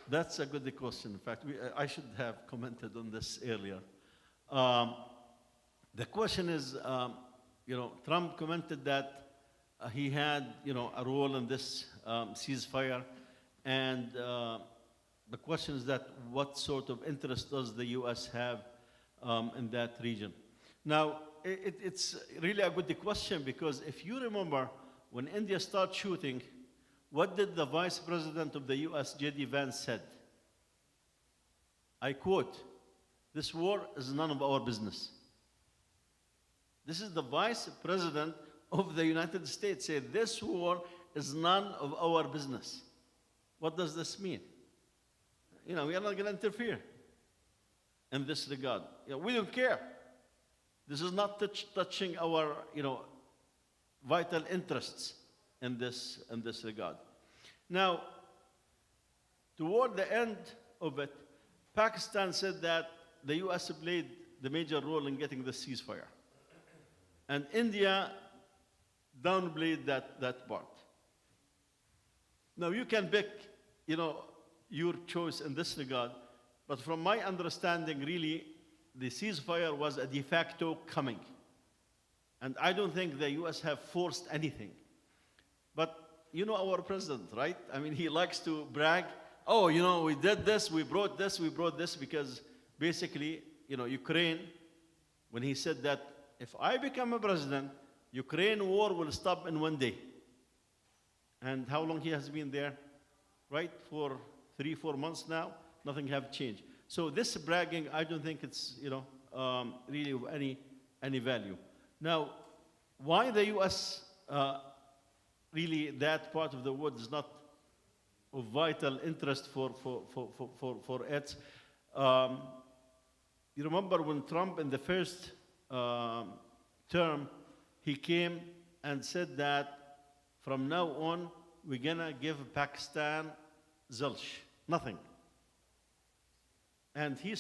Speaker 1: That's a good question. In fact, I should have commented on this earlier. The question is, Trump commented that he had, a role in this ceasefire, and the question is that what sort of interest does the U.S. have in that region? Now, it's really a good question, because if you remember, when India started shooting, what did the Vice President of the U.S., J.D. Vance, said? I quote, "This war is none of our business." This is the Vice President of the United States said, "This war is none of our business." What does this mean? We are not going to interfere in this regard. We don't care. This is not touching our, vital interests in this regard. Now, toward the end of it, Pakistan said that the U.S. played the major role in getting the ceasefire. And India downplayed that part. Now, you can pick, your choice in this regard, but from my understanding, really, the ceasefire was a de facto coming. And I don't think the U.S. have forced anything. But our president, right? I mean, he likes to brag. Oh, we did this, we brought this, because basically, Ukraine, when he said that if I become a president, Ukraine war will stop in 1 day. And how long he has been there? Right? For 3-4 months now, nothing have changed. So this bragging, I don't think it's, really of any value. Now, why the U.S. Really that part of the world is not of vital interest for it. You remember when Trump in the first term, he came and said that from now on, we're gonna give Pakistan zilch, nothing. And he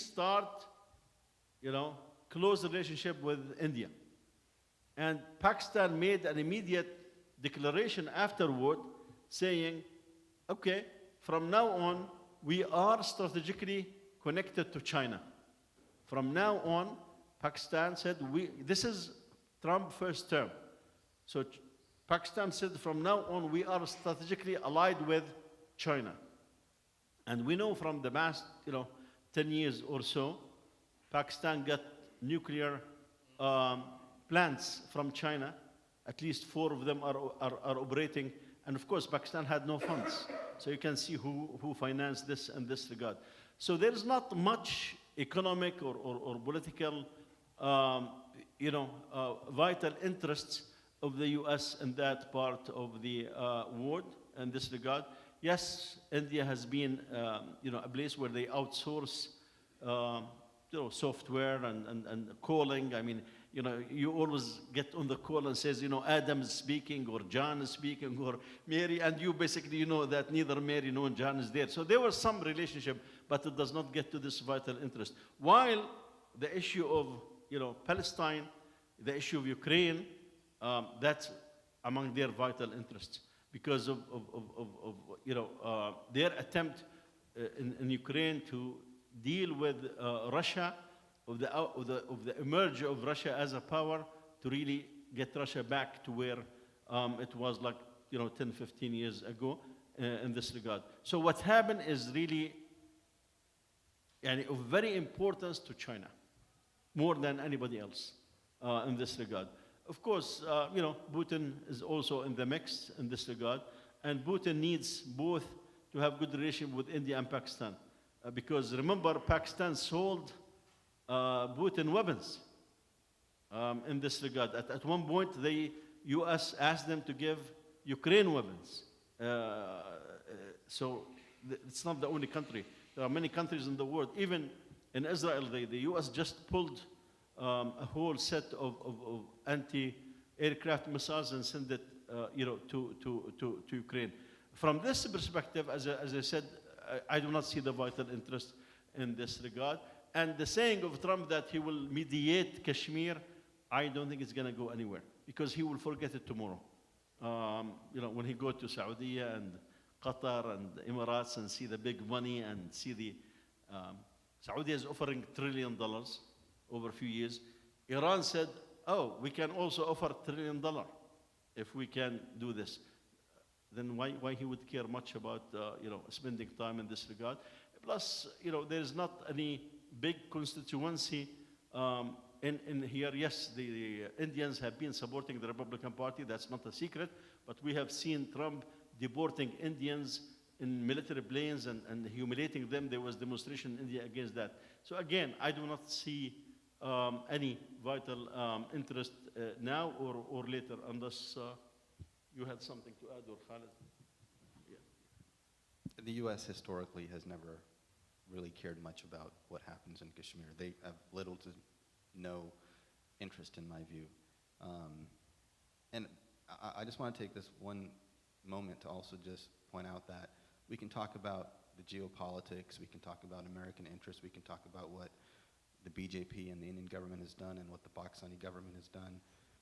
Speaker 1: close relationship with India. And Pakistan made an immediate declaration afterward saying, okay, from now on, we are strategically connected to China. From now on, Pakistan said, this is Trump's first term. So Pakistan said, from now on, we are strategically allied with China. And we know from the past, 10 years or so, Pakistan got nuclear plants from China. At least 4 of them are operating. And of course, Pakistan had no funds. So you can see who financed this in this regard. So there's not much economic or political, vital interests of the U.S. in that part of the world in this regard. Yes, India has been, a place where they outsource, software and calling. I mean, you always get on the call and says, Adam is speaking or John is speaking or Mary, and you basically know that neither Mary nor John is there. So there was some relationship, but it does not get to this vital interest. While the issue of, Palestine, the issue of Ukraine, that's among their vital interests because of their attempt in Ukraine to deal with Russia, of the emerge of Russia as a power, to really get Russia back to where it was like 10, 15 years ago in this regard. So what happened is really of very importance to China, more than anybody else in this regard. Of course, Putin is also in the mix in this regard, and Putin needs both to have good relations with India and Pakistan. Because remember, Pakistan sold Putin weapons in this regard. At one point, the U.S. asked them to give Ukraine weapons. So it's not the only country. There are many countries in the world. Even in Israel, the U.S. just pulled a whole set of anti-aircraft missiles and sent it to Ukraine. From this perspective, as I said, I do not see the vital interest in this regard. And the saying of Trump that he will mediate Kashmir, I don't think it's going to go anywhere, because he will forget it tomorrow. When he go to Saudi and Qatar and the Emirates and see the big money and see the Saudi is offering $1 trillion over a few years. Iran said, oh, we can also offer $1 trillion if we can do this. Then why he would care much about spending time in this regard? Plus, there is not any big constituency in here. Yes, the Indians have been supporting the Republican Party. That's not a secret. But we have seen Trump deporting Indians in military planes and humiliating them. There was demonstration in India against that. So again, I do not see any vital interest now or later, unless you had something to add, or Khalid. Yeah.
Speaker 3: The U.S. historically has never really cared much about what happens in Kashmir. They have little to no interest, in my view. And I just want to take this one moment to also just point out that we can talk about the geopolitics, we can talk about American interests, we can talk about what the BJP and the Indian government has done and what the Pakistani government has done.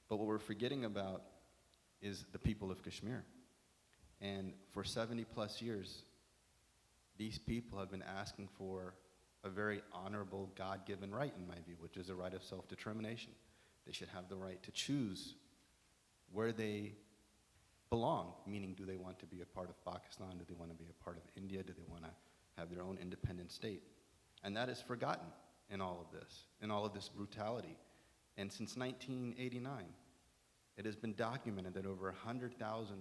Speaker 3: But what we're forgetting about is the people of Kashmir. And for 70 plus years, these people have been asking for a very honorable God-given right, in my view, which is a right of self-determination. They should have the right to choose where they belong, meaning, do they want to be a part of Pakistan? Do they want to be a part of India? Do they want to have their own independent state? And that is forgotten in all of this brutality. And since 1989, it has been documented that over 100,000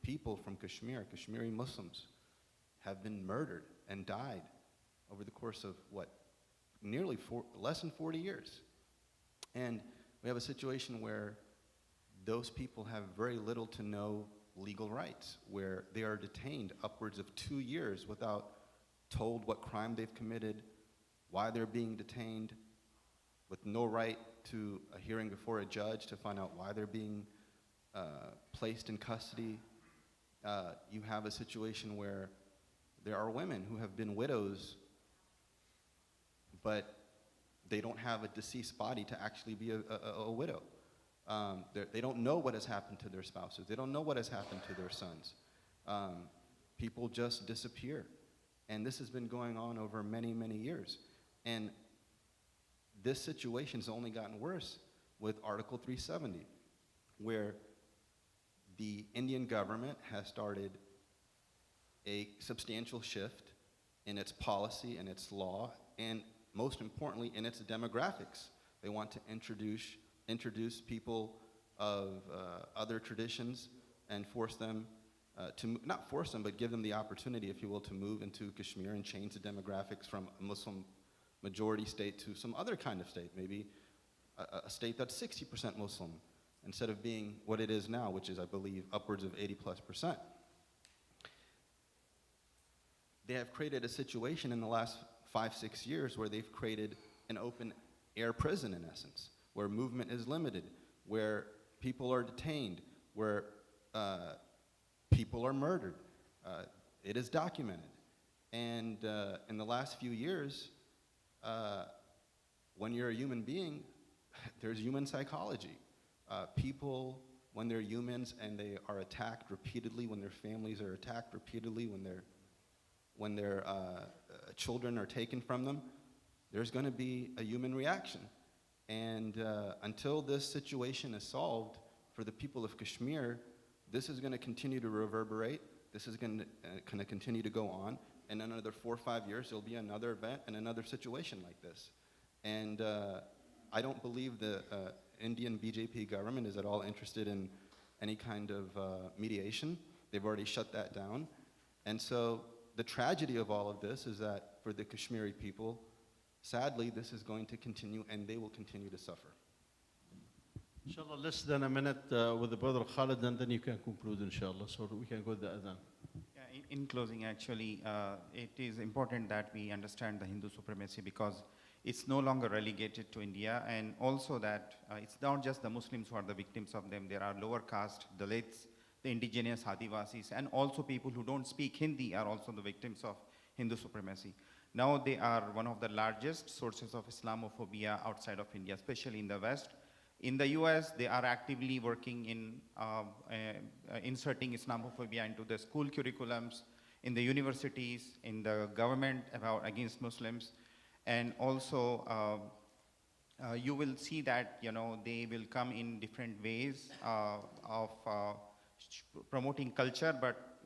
Speaker 3: people from Kashmir, Kashmiri Muslims, have been murdered and died over the course of, less than 40 years. And we have a situation where those people have very little to no legal rights, where they are detained upwards of 2 years without told what crime they've committed, why they're being detained, with no right to a hearing before a judge to find out why they're being placed in custody. You have a situation where there are women who have been widows, but they don't have a deceased body to actually be a widow. They don't know what has happened to their spouses. They don't know what has happened to their sons. People just disappear. And this has been going on over many, many years. And this situation has only gotten worse with Article 370, where the Indian government has started a substantial shift in its policy and its law, and most importantly, in its demographics. They want to introduce people of other traditions and force them not force them, but give them the opportunity, if you will, to move into Kashmir and change the demographics from a Muslim majority state to some other kind of state, maybe a state that's 60% Muslim, instead of being what it is now, which is, I believe, upwards of 80+%. They have created a situation in the last 5-6 years where they've created an open air prison, in essence, where movement is limited, where people are detained, where people are murdered. It is documented. And in the last few years, when you're a human being, there's human psychology. People, when they're humans and they are attacked repeatedly, when their families are attacked repeatedly, when when their children are taken from them, there's going to be a human reaction. And until this situation is solved for the people of Kashmir, this is going to continue to reverberate. This is going to continue to go on. And in another 4 or 5 years, there'll be another event and another situation like this. And I don't believe the Indian BJP government is at all interested in any kind of mediation. They've already shut that down. And so the tragedy of all of this is that for the Kashmiri people, sadly, this is going to continue and they will continue to suffer.
Speaker 1: Inshallah, less than a minute with the brother Khalid, and then you can conclude, inshallah, so we can go to the adhan.
Speaker 2: Yeah, in closing, actually, it is important that we understand the Hindu supremacy because it's no longer relegated to India, and also that it's not just the Muslims who are the victims of them. There are lower caste, Dalits, the indigenous Adivasis, and also people who don't speak Hindi are also the victims of Hindu supremacy. Now they are one of the largest sources of Islamophobia outside of India, especially in the West. In the US, they are actively working in inserting Islamophobia into the school curriculums, in the universities, in the government against Muslims. And also, you will see that they will come in different ways of promoting culture, but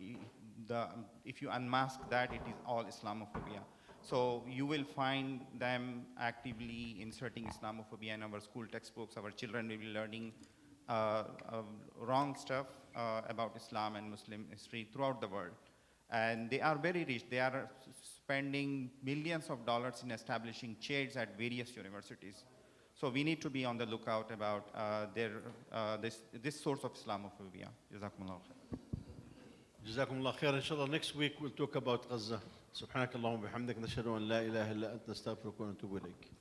Speaker 2: if you unmask that, it is all Islamophobia. So you will find them actively inserting Islamophobia in our school textbooks. Our children will be learning wrong stuff about Islam and Muslim history throughout the world. And they are very rich. They are spending millions of dollars in establishing chairs at various universities. So we need to be on the lookout about this source of Islamophobia. Jazakumullah khair.
Speaker 1: جزاكم الله خير. inshallah next week we'll talk about Gaza. سبحانك اللهم وبحمدك نشهد أن لا إله إلا أنت نستغفرك ونتوب إليك.